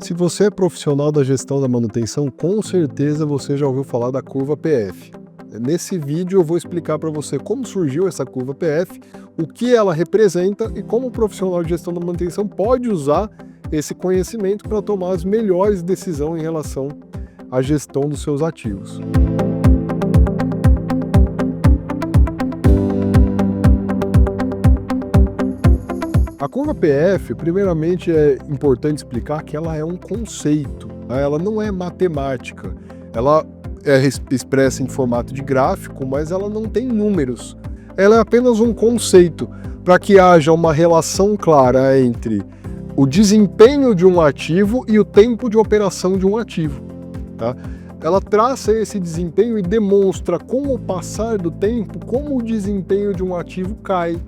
Se você é profissional da gestão da manutenção, com certeza você já ouviu falar da curva PF. Nesse vídeo eu vou explicar para você como surgiu essa curva PF, o que ela representa e como o profissional de gestão da manutenção pode usar esse conhecimento para tomar as melhores decisões em relação à gestão dos seus ativos. A curva PF, primeiramente, é importante explicar que ela é um conceito, tá? Ela não é matemática. Ela é expressa em formato de gráfico, mas ela não tem números. Ela é apenas um conceito para que haja uma relação clara entre o desempenho de um ativo e o tempo de operação de um ativo, tá? Ela traça esse desempenho e demonstra, com o passar do tempo, como o desempenho de um ativo cai.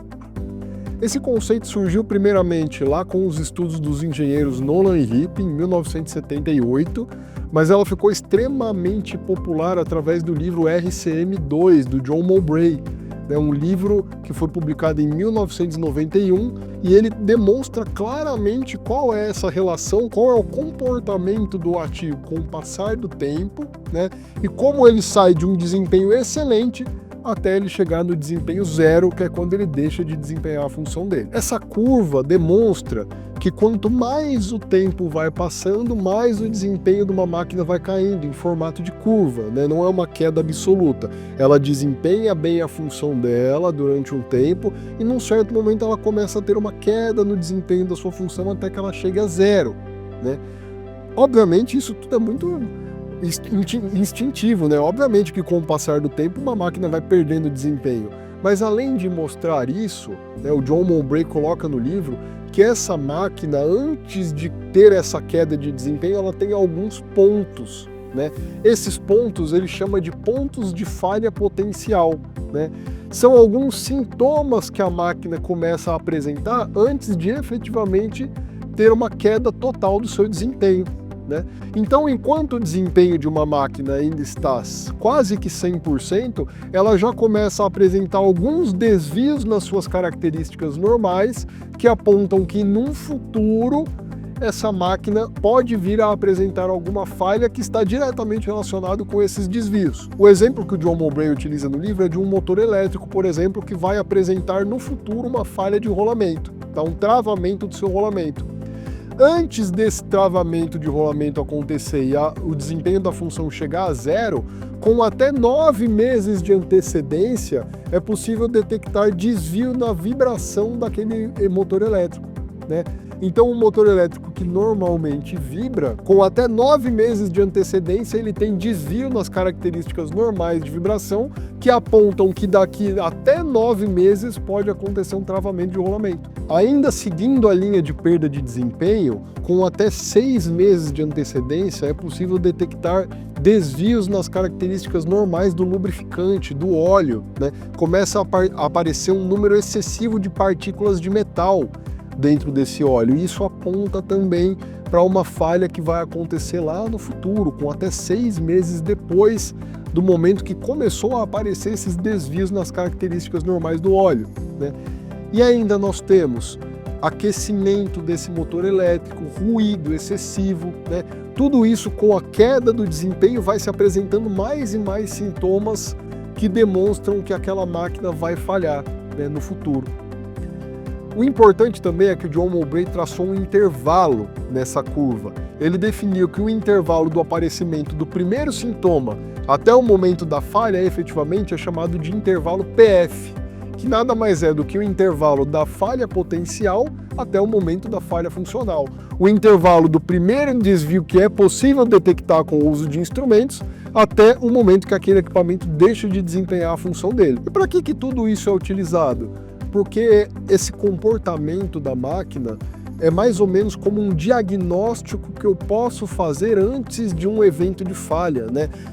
Esse conceito surgiu primeiramente lá com os estudos dos engenheiros Nolan e Hipp em 1978, mas ela ficou extremamente popular através do livro RCM2, do John Mowbray, um livro que foi publicado em 1991, e ele demonstra claramente qual é essa relação, qual é o comportamento do ativo com o passar do tempo, e como ele sai de um desempenho excelente até ele chegar no desempenho zero, que é quando ele deixa de desempenhar a função dele. Essa curva demonstra que quanto mais o tempo vai passando, mais o desempenho de uma máquina vai caindo em formato de curva, Não é uma queda absoluta. Ela desempenha bem a função dela durante um tempo e num certo momento ela começa a ter uma queda no desempenho da sua função até que ela chegue a zero, Obviamente isso tudo é muito instintivo, Obviamente que com o passar do tempo uma máquina vai perdendo desempenho, mas além de mostrar isso, o John Mowbray coloca no livro que essa máquina, antes de ter essa queda de desempenho, ela tem alguns pontos, Esses pontos ele chama de pontos de falha potencial, São alguns sintomas que a máquina começa a apresentar antes de efetivamente ter uma queda total do seu desempenho. Então, enquanto o desempenho de uma máquina ainda está quase que 100%, ela já começa a apresentar alguns desvios nas suas características normais que apontam que, num futuro, essa máquina pode vir a apresentar alguma falha que está diretamente relacionado com esses desvios. O exemplo que o John Mowbray utiliza no livro é de um motor elétrico, por exemplo, que vai apresentar no futuro uma falha de rolamento, um travamento do seu rolamento. Antes desse travamento de rolamento acontecer e o desempenho da função chegar a zero, com até 9 meses de antecedência, é possível detectar desvio na vibração daquele motor elétrico, Então, um motor elétrico que normalmente vibra, com até 9 meses de antecedência, ele tem desvio nas características normais de vibração que apontam que daqui até 9 meses pode acontecer um travamento de rolamento. Ainda seguindo a linha de perda de desempenho, com até 6 meses de antecedência, é possível detectar desvios nas características normais do lubrificante, do óleo, Começa a aparecer um número excessivo de partículas de metal dentro desse óleo. E isso aponta também para uma falha que vai acontecer lá no futuro, com até 6 meses depois do momento que começou a aparecer esses desvios nas características normais do óleo, E ainda nós temos aquecimento desse motor elétrico, ruído excessivo, Tudo isso, com a queda do desempenho, vai se apresentando mais e mais sintomas que demonstram que aquela máquina vai falhar, no futuro. O importante também é que o John Mowbray traçou um intervalo nessa curva. Ele definiu que o intervalo do aparecimento do primeiro sintoma até o momento da falha, efetivamente, é chamado de intervalo PF, que nada mais é do que o intervalo da falha potencial até o momento da falha funcional. O intervalo do primeiro desvio que é possível detectar com o uso de instrumentos até o momento que aquele equipamento deixa de desempenhar a função dele. E para que tudo isso é utilizado? Porque esse comportamento da máquina é mais ou menos como um diagnóstico que eu posso fazer antes de um evento de falha,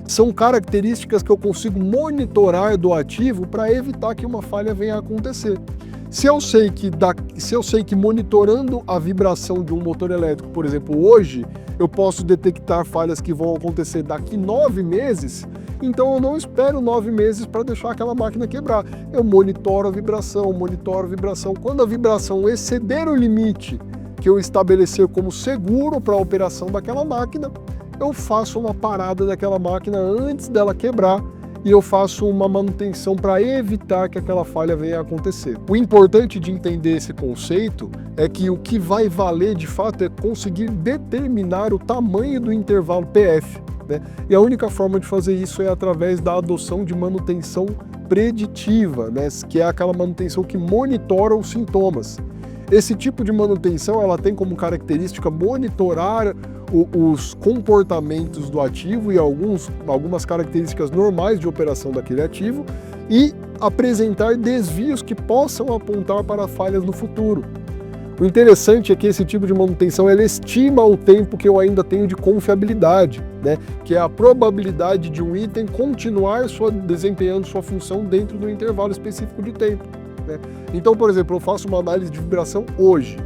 São características que eu consigo monitorar do ativo para evitar que uma falha venha a acontecer. Se eu sei que monitorando a vibração de um motor elétrico, por exemplo, hoje, eu posso detectar falhas que vão acontecer daqui 9 meses, então eu não espero 9 meses para deixar aquela máquina quebrar. Eu monitoro a vibração. Quando a vibração exceder o limite que eu estabelecer como seguro para a operação daquela máquina, eu faço uma parada daquela máquina antes dela quebrar e eu faço uma manutenção para evitar que aquela falha venha a acontecer. O importante de entender esse conceito é que o que vai valer de fato é conseguir determinar o tamanho do intervalo PF, né? E a única forma de fazer isso é através da adoção de manutenção preditiva, né? Que é aquela manutenção que monitora os sintomas. Esse tipo de manutenção ela tem como característica monitorar os comportamentos do ativo e algumas características normais de operação daquele ativo e apresentar desvios que possam apontar para falhas no futuro. O interessante é que esse tipo de manutenção ela estima o tempo que eu ainda tenho de confiabilidade, né? Que é a probabilidade de um item continuar desempenhando sua função dentro do intervalo específico de tempo, né? Então, por exemplo, eu faço uma análise de vibração hoje.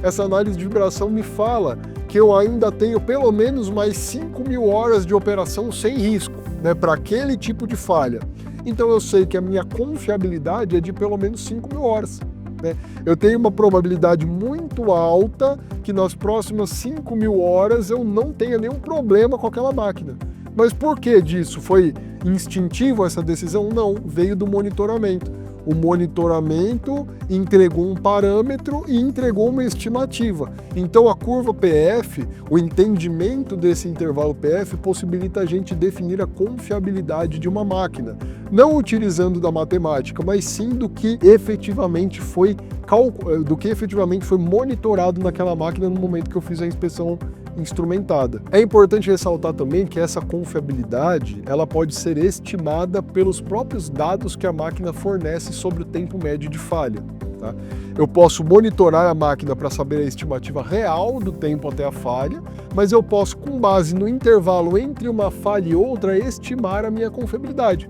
Essa análise de vibração me fala que eu ainda tenho pelo menos mais 5.000 horas de operação sem risco, né, para aquele tipo de falha. Então eu sei que a minha confiabilidade é de pelo menos 5.000 horas. Né? Eu tenho uma probabilidade muito alta que nas próximas 5.000 horas eu não tenha nenhum problema com aquela máquina. Mas por que disso? Foi instintivo essa decisão? Não, veio do monitoramento. O monitoramento entregou um parâmetro e entregou uma estimativa. Então a curva PF, o entendimento desse intervalo PF possibilita a gente definir a confiabilidade de uma máquina, não utilizando da matemática, mas sim do que efetivamente foi monitorado naquela máquina no momento que eu fiz a inspeção instrumentada. É importante ressaltar também que essa confiabilidade ela pode ser estimada pelos próprios dados que a máquina fornece sobre o tempo médio de falha. Tá? Eu posso monitorar a máquina para saber a estimativa real do tempo até a falha, mas eu posso, com base no intervalo entre uma falha e outra, estimar a minha confiabilidade.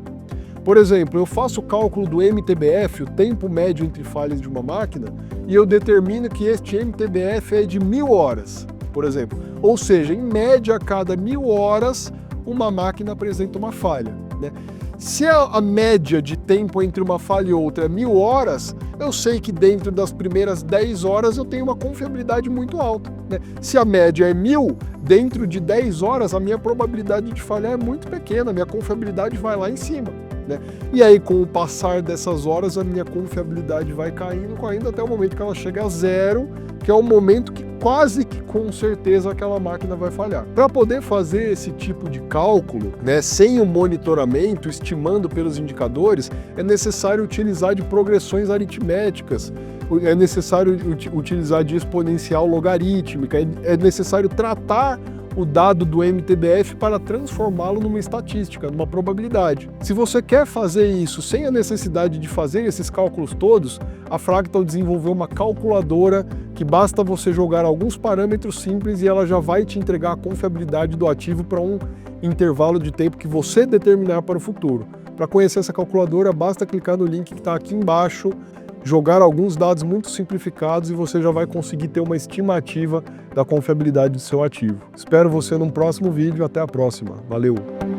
Por exemplo, eu faço o cálculo do MTBF, o tempo médio entre falhas de uma máquina, e eu determino que este MTBF é de 1.000 horas, por exemplo. Ou seja, em média, a cada 1.000 horas, uma máquina apresenta uma falha, né? Se a média de tempo entre uma falha e outra é 1.000 horas, eu sei que dentro das primeiras 10 horas eu tenho uma confiabilidade muito alta, né? Se a média é 1.000, dentro de 10 horas a minha probabilidade de falhar é muito pequena, a minha confiabilidade vai lá em cima, né? E aí, com o passar dessas horas, a minha confiabilidade vai caindo até o momento que ela chega a zero, que é o momento que quase que com certeza aquela máquina vai falhar. Para poder fazer esse tipo de cálculo, né, sem o monitoramento, estimando pelos indicadores, é necessário utilizar de progressões aritméticas, é necessário utilizar de exponencial logarítmica, é necessário tratar o dado do MTBF para transformá-lo numa estatística, numa probabilidade. Se você quer fazer isso sem a necessidade de fazer esses cálculos todos, a Fractal desenvolveu uma calculadora que basta você jogar alguns parâmetros simples e ela já vai te entregar a confiabilidade do ativo para um intervalo de tempo que você determinar para o futuro. Para conhecer essa calculadora, basta clicar no link que está aqui embaixo, jogar alguns dados muito simplificados e você já vai conseguir ter uma estimativa da confiabilidade do seu ativo. Espero você num próximo vídeo. Até a próxima. Valeu!